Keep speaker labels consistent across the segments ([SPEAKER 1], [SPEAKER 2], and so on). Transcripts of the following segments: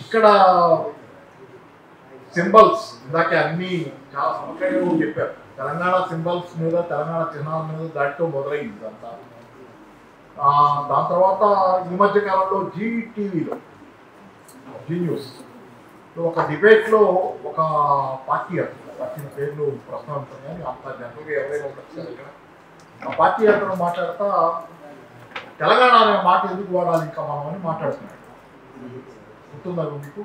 [SPEAKER 1] ఇక్కడ సింబల్స్ ఇందాక అన్ని చాలా సమగ్రంగా చెప్పారు. తెలంగాణ సింబల్స్ మీద, తెలంగాణ చిహ్నాల మీద దాటితో మొదలైంది ఇదంతా. దాని తర్వాత ఈ మధ్య కాలంలో జీటీవీలో, జీ న్యూస్ ఒక డిబేట్లో ఒక పార్టీ పార్టీ పేర్లు ప్రస్తావించారు కానీ అంత జనరల్గా ఎవరైనా వచ్చారు ఇక్కడ. ఆ పార్టీ అతను మాట్లాడుతా తెలంగాణ అనే మాట ఎందుకు వాడాలి ఇంకా మనం అని మాట్లాడుతున్నాడు. గుర్తుందా మీకు?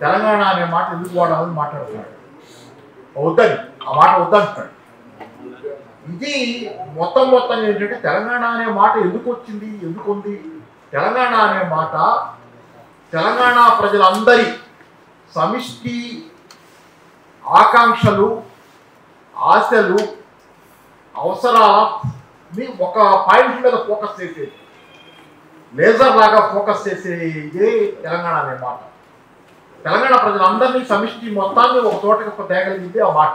[SPEAKER 1] తెలంగాణ అనే మాట ఎందుకు వాడాలని మాట్లాడుతున్నాడు. వద్దని, ఆ మాట వద్దంటున్నాడు. ఇది మొత్తం ఏంటంటే తెలంగాణ అనే మాట ఎందుకు వచ్చింది, ఎందుకు ఉంది? తెలంగాణ అనే మాట తెలంగాణ ప్రజలందరి సమిష్టి ఆకాంక్షలు, ఆశలు, అవసరాలని ఒక పాయింట్ మీద ఫోకస్ చేసేది, లేజర్ లాగా ఫోకస్ చేసేదే తెలంగాణ అనే మాట. తెలంగాణ ప్రజలందరినీ సమిష్టి మొత్తాన్ని ఒక చోటకి తేగలిగింది ఆ మాట.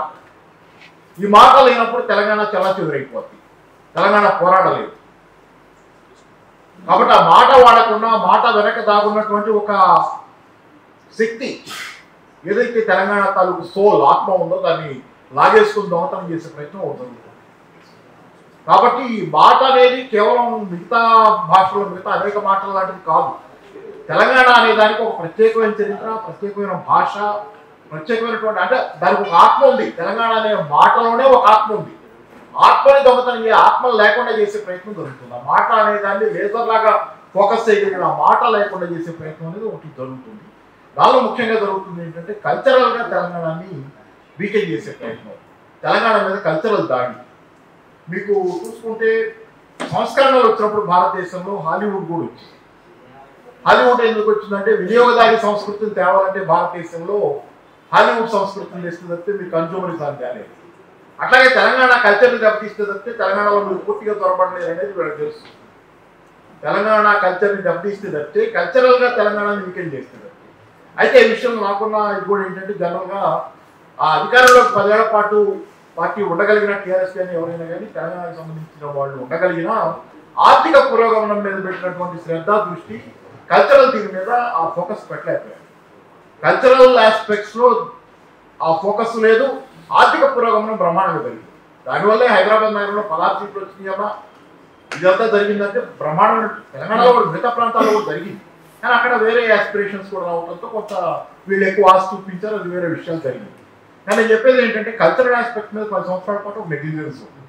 [SPEAKER 1] ఈ మాట లేనప్పుడు తెలంగాణ చెల్లాచెదురైపోద్ది, తెలంగాణ పోరాడలేదు. కాబట్టి ఆ మాట వాడకుండా మాట వెనక దాగున్నటువంటి ఒక శక్తి ఏదైతే తెలంగాణ తాలూకు సోల్, ఆత్మ ఉందో దాన్ని లాగేసుకుని దొంగతనం చేసే ప్రయత్నం అవుతుంది. కాబట్టి ఈ మాట అనేది కేవలం మిగతా భాషలో మిగతా అనేక మాటల లాంటిది కాదు. తెలంగాణ అనే దానికి ఒక ప్రత్యేకమైన చరిత్ర, ప్రత్యేకమైన భాష, ప్రత్యేకమైనటువంటి అంటే దానికి ఒక ఆత్మ ఉంది. తెలంగాణ అనే మాటలోనే ఒక ఆత్మ ఉంది. ఆత్మని దొంగతనం ఆత్మలు లేకుండా చేసే ప్రయత్నం జరుగుతుంది. ఆ మాట అనే దాన్ని లేజర్ లాగా ఫోకస్ చేయగలిగిన ఆ మాట లేకుండా చేసే ప్రయత్నం అనేది ఒకటి జరుగుతుంది. దానిలో ముఖ్యంగా జరుగుతుంది ఏంటంటే కల్చరల్గా తెలంగాణని వీకెన్ చేసే ప్రయత్నం, తెలంగాణ మీద కల్చరల్ దాడి. మీకు చూసుకుంటే సంస్కరణలు వచ్చినప్పుడు భారతదేశంలో హాలీవుడ్ కూడా వచ్చింది. హాలీవుడ్ ఎందుకు వచ్చిందంటే వినియోగదారి సంస్కృతిని తేవాలంటే భారతదేశంలో హాలీవుడ్ సంస్కృతిని తెస్తే తప్పితే మీరు కన్జ్యూమరిజాన్ని తేలేదు. అట్లాగే తెలంగాణ కల్చర్ని దెబ్బతీస్తే తప్పితే తెలంగాణలో మీరు పూర్తిగా త్వరపడలేదు అనేది వీళ్ళకి తెలుసు. తెలంగాణ కల్చర్ని దెబ్బతీస్తే తప్పితే కల్చరల్గా తెలంగాణని వీకెండ్ చేస్తే తప్పితే. అయితే ఈ విషయంలో నాకున్న ఇది కూడా ఏంటంటే జనరల్గా ఆ అధికారంలో 10 ఏళ్ల పాటు పార్టీ ఉండగలిగిన టీఆర్ఎస్ కానీ ఎవరైనా కానీ తెలంగాణకు సంబంధించిన వాళ్ళు ఉండగలిగిన ఆర్థిక పురోగమనం మీద పెట్టినటువంటి శ్రద్ధ, దృష్టి కల్చరల్ దీని మీద ఆ ఫోకస్ పెట్టలేకపోయారు. కల్చరల్ ఆస్పెక్ట్స్లో ఆ ఫోకస్ లేదు. ఆర్థిక పురోగమనం బ్రహ్మాండంగా జరిగింది. దానివల్లే హైదరాబాద్ నగరంలో 16 సీట్లు వచ్చినాయమ్మా. ఇదంతా జరిగిందంటే బ్రహ్మాండం. తెలంగాణలో కూడా మిగతా ప్రాంతాల్లో కూడా జరిగింది, కానీ అక్కడ వేరే ఆస్పిరేషన్స్ కూడా రావడంతో కొంత వీళ్ళు ఎక్కువ ఆశ చూపించారు. అది వేరే విషయాలు జరిగింది. కానీ నేను చెప్పేది ఏంటంటే కల్చరల్ ఆస్పెక్ట్ మీద 10 సంవత్సరాల పాటు ఒక నెగ్లిజెన్స్ ఉంది.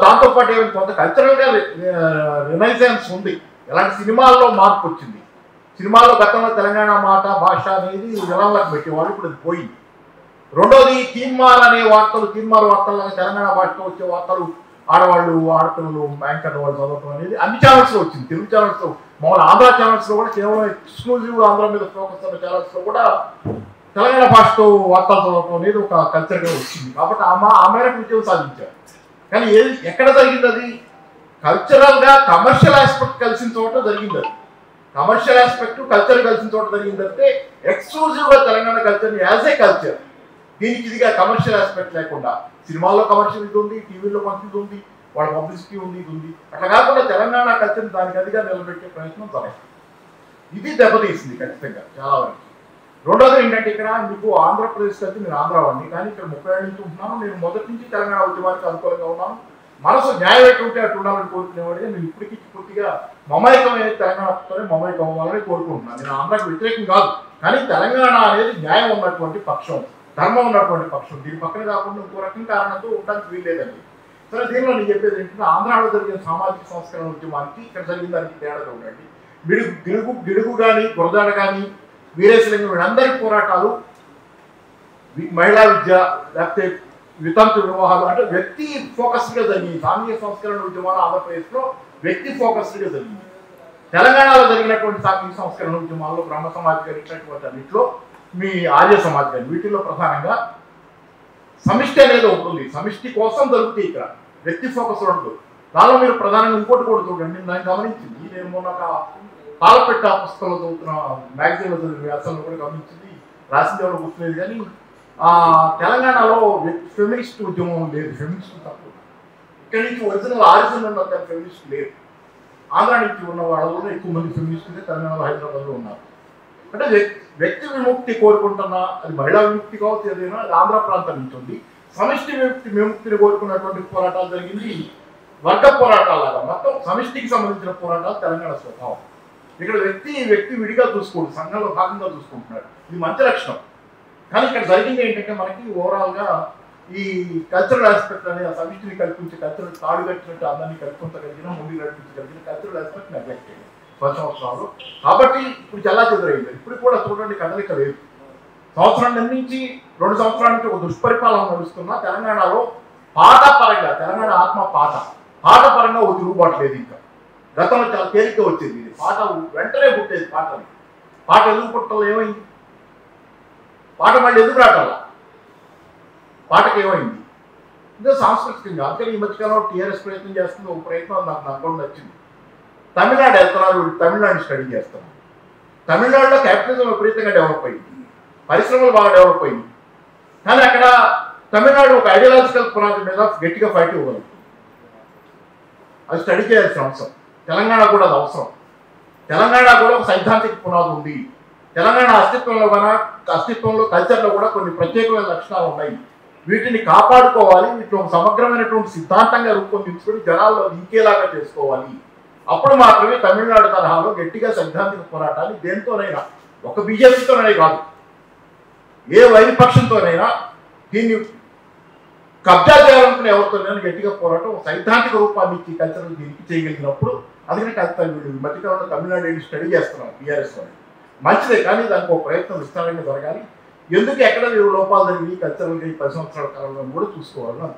[SPEAKER 1] దాంతోపాటు ఏమైనా కొంత కల్చరల్గా రినైజెన్స్ ఉంది. ఎలాంటి సినిమాల్లో మార్పు వచ్చింది. సినిమాల్లో గతంలో తెలంగాణ మాట, భాష అనేది విలన్లకు పెట్టేవాళ్ళు, ఇప్పుడు అది పోయింది. రెండోది తీన్మార్ అనే వార్తలు, తీన్మార్ వార్తల్లాగా తెలంగాణ భాషలో వచ్చే వార్తలు ఆడవాళ్ళు, ఆడపిల్లలు, యాంకర్ వాళ్ళు చదవటం అనేది అన్ని ఛానల్స్లో వచ్చింది. తెలుగు ఛానల్స్లో, మామూలు ఆంధ్ర ఛానల్స్లో కూడా కేవలం ఎక్స్క్లూజివ్ ఆంధ్ర మీద ఫోకస్ ఉన్న ఛానల్స్లో కూడా తెలంగాణ భాషతో వార్తలు చదవటం అనేది ఒక కల్చర్గా వచ్చింది. కాబట్టి ఆ మేరకు విజయం సాధించారు. కానీ ఎక్కడ జరిగింది అది? కల్చరల్గా కమర్షియల్ ఆస్పెక్ట్ కలిసిన చోట జరిగింది. అది కమర్షియల్ ఆస్పెక్ట్ కల్చర్ కలిసిన చోట జరిగిందంటే ఎక్స్క్లూజివ్గా తెలంగాణ కల్చర్ని యాజ్ ఏ కల్చర్, దీనికి ఇదిగా కమర్షియల్ ఆస్పెక్ట్ లేకుండా సినిమాల్లో కమర్షియల్ ఇది ఉంది, టీవీలో మంచిది ఉంది, వాళ్ళ పబ్లిసిటీ ఉంది, ఇది ఉంది. అట్లా కాకుండా తెలంగాణ కల్చర్ని దానికి అదిగా నిలబెట్టే ప్రయత్నం జరగదు. ఇది దెబ్బతీసింది ఖచ్చితంగా చాలా వరకు. రెండోది ఏంటంటే ఇక్కడ మీకు ఆంధ్రప్రదేశ్ అయితే నేను ఆంధ్రావాడిని, కానీ ఇక్కడ 30 ఏళ్ళ నుంచి ఉంటున్నాను. నేను మొదటి నుంచి తెలంగాణ ఉద్యమానికి అనుకూలంగా ఉన్నాను. మనసు న్యాయం ఎట్టుంటే అటు ఉండాలని కోరుకునేవాడిగా నేను ఇప్పటికీ పూర్తిగా మమైకం అనేది తెలంగాణతోనే మమైకం అవ్వాలని కోరుకుంటున్నాను. నేను ఆంధ్రాకి వ్యతిరేకం కాదు, కానీ తెలంగాణ అనేది న్యాయం ఉన్నటువంటి పక్షం, ధర్మం ఉన్నటువంటి పక్షం. దీని పక్కన కాకుండా ఇంకో రకం కారణంతో ఉండడానికి వీల్లేదండి. సరే, దీనిలో నేను చెప్పేది ఏంటంటే ఆంధ్రాలో జరిగిన సామాజిక సంస్కరణ ఉద్యమానికి ఇక్కడ జరిగిన దానికి తేడాగా ఉండండి. గిడుగు కానీ, గురజాడ కానీ, వీరేశలింగం వీళ్ళందరి పోరాటాలు మహిళా విద్య లేకపోతే వితంతు వివాహాలు అంటే వ్యక్తి ఫోకస్డ్గా జరిగింది. సాంఘిక సంస్కరణ ఉద్యమాలు ఆంధ్రప్రదేశ్లో వ్యక్తి ఫోకస్డ్గా జరిగింది. తెలంగాణలో జరిగినటువంటి సాంఘిక సంస్కరణ ఉద్యమాల్లో బ్రహ్మ సమాజ్ గారు ఇట్లాంటి అన్నింటిలో మీ ఆర్య సమాజ్ గారు వీటిల్లో ప్రధానంగా సమిష్టి అనేది ఉంటుంది. సమిష్టి కోసం జరుగుతుంది. ఇక్కడ వ్యక్తి ఫోకస్ ఉండదు. దానిలో మీరు ప్రధానంగా ఇంకోటి కూడా చూడండి, నేను గమనించింది. నేను మొన్న పాలపెట్ట పుస్తకంలో చదువుతున్న మ్యాగజైన్లో చదివిన వ్యాసంలో కూడా గమనించింది. రాసింది ఎవరు గుర్తులేదు, కానీ తెలంగాణలో ఫెమినిస్ట్ ఉద్యమం లేదు. ఫెమినిస్ట్ తక్కువ. ఇక్కడి నుంచి ఒరిజినల్ ఆరిజిన్ ఉన్న ఫెమినిస్ట్ లేదు. ఆంధ్ర నుంచి ఉన్న వాళ్ళలో ఎక్కువ మంది ఫెమినిస్టులే తెలంగాణలో హైదరాబాద్లో ఉన్నారు. అంటే వ్యక్తి విముక్తి కోరుకుంటున్నా, అది మహిళా విముక్తి కావచ్చు, ఏదైనా అది ఆంధ్ర ప్రాంతం నుంచి ఉంది. సమిష్టి విముక్తిని కోరుకున్నటువంటి పోరాటాలు జరిగింది వర్గ పోరాటాలాగా, మొత్తం సమిష్టికి సంబంధించిన పోరాటాలు తెలంగాణ స్వభావం. ఇక్కడ వ్యక్తి విడిగా చూసుకోడు, సంఘంలో భాగంగా చూసుకుంటున్నాడు. ఇది మంచి లక్షణం. కానీ ఇక్కడ జరిగింది ఏంటంటే మనకి ఓవరాల్గా ఈ కల్చరల్ ఆస్పెక్ట్ అనే ఆ సమిష్టిని కల్పించే కల్చరల్ తాడు కట్టినట్టు అందరినీ కల్పించగలిగిన, ముందు నడిపించగలిగిన కల్చరల్ ఆస్పెక్ట్ నెగ్లెక్ట్ అయ్యింది 10 సంవత్సరాలు. కాబట్టి ఇప్పుడు చాలా చెదురైంది. ఇప్పుడు కూడా చూడండి కదలిక లేదు. సంవత్సరం నుంచి 2 సంవత్సరాల నుంచి ఒక దుష్పరిపాలన నడుస్తున్నా తెలంగాణలో పాట పరంగా, తెలంగాణ ఆత్మ పాట పరంగా ఒక తిరుగుబాటు లేదు. ఇంకా గతంలో చాలా తేలిక వచ్చేది, ఇది పాట వెంటనే పుట్టేది. పాట ఎందుకు పుట్టలో ఏమైంది? పాట మళ్ళీ ఎందుకు రాటాల? పాటకి ఏమైంది? ఇంకా సాంస్కృతికంగా. అందుకని ఈ మధ్యకాలంలో టీఆర్ఎస్ ప్రయత్నం చేస్తుంది. ఒక ప్రయత్నం నాకు నచ్చింది. తమిళనాడు వెళ్తున్నారు, తమిళనాడు స్టడీ చేస్తున్నారు. తమిళనాడులో క్యాపిటలిజం విపరీతంగా డెవలప్ అయింది, పరిశ్రమలు బాగా డెవలప్ అయింది. కానీ అక్కడ తమిళనాడు ఒక ఐడియాలజికల్ పునాది మీద గట్టిగా ఫైట్ ఇవ్వగలుగుతుంది. అది స్టడీ చేయాల్సిన అవసరం. తెలంగాణ కూడా అది అవసరం. తెలంగాణ కూడా ఒక సైద్ధాంతిక పునాది ఉంది. తెలంగాణ అస్తిత్వంలో కల్చర్లో కూడా కొన్ని ప్రత్యేకమైన లక్షణాలు ఉన్నాయి. వీటిని కాపాడుకోవాలి. వీటిలో ఒక సమగ్రమైనటువంటి సిద్ధాంతంగా రూపొందించుకొని జనాల్లో ఇంకేలాగా చేసుకోవాలి. అప్పుడు మాత్రమే తమిళనాడు తరహాలో గట్టిగా సైద్ధాంతిక పోరాటాన్ని దేంతోనైనా, ఒక బీజేపీతోనే కాదు, ఏ వైపక్షంతోనైనా దీన్ని కబ్జా చేయాలనుకునే ఎవరితోనైనా గట్టిగా పోరాటం సైద్ధాంతిక రూపాన్ని ఇచ్చి కల్చరల్ దీనికి చేయగలిగినప్పుడు, అందుకని వీళ్ళు మధ్యకాలంలో తమిళనాడు స్టడీ చేస్తున్నారు టీఆర్ఎస్ అని. మంచిదే, కానీ దానికి ఒక ప్రయత్నం విస్తారంగా జరగాలి. ఎందుకు ఎక్కడ లోపాలు జరిగి కల్చరల్గా ఈ 10 సంవత్సరాల కాలంలో కూడా చూసుకోవాలని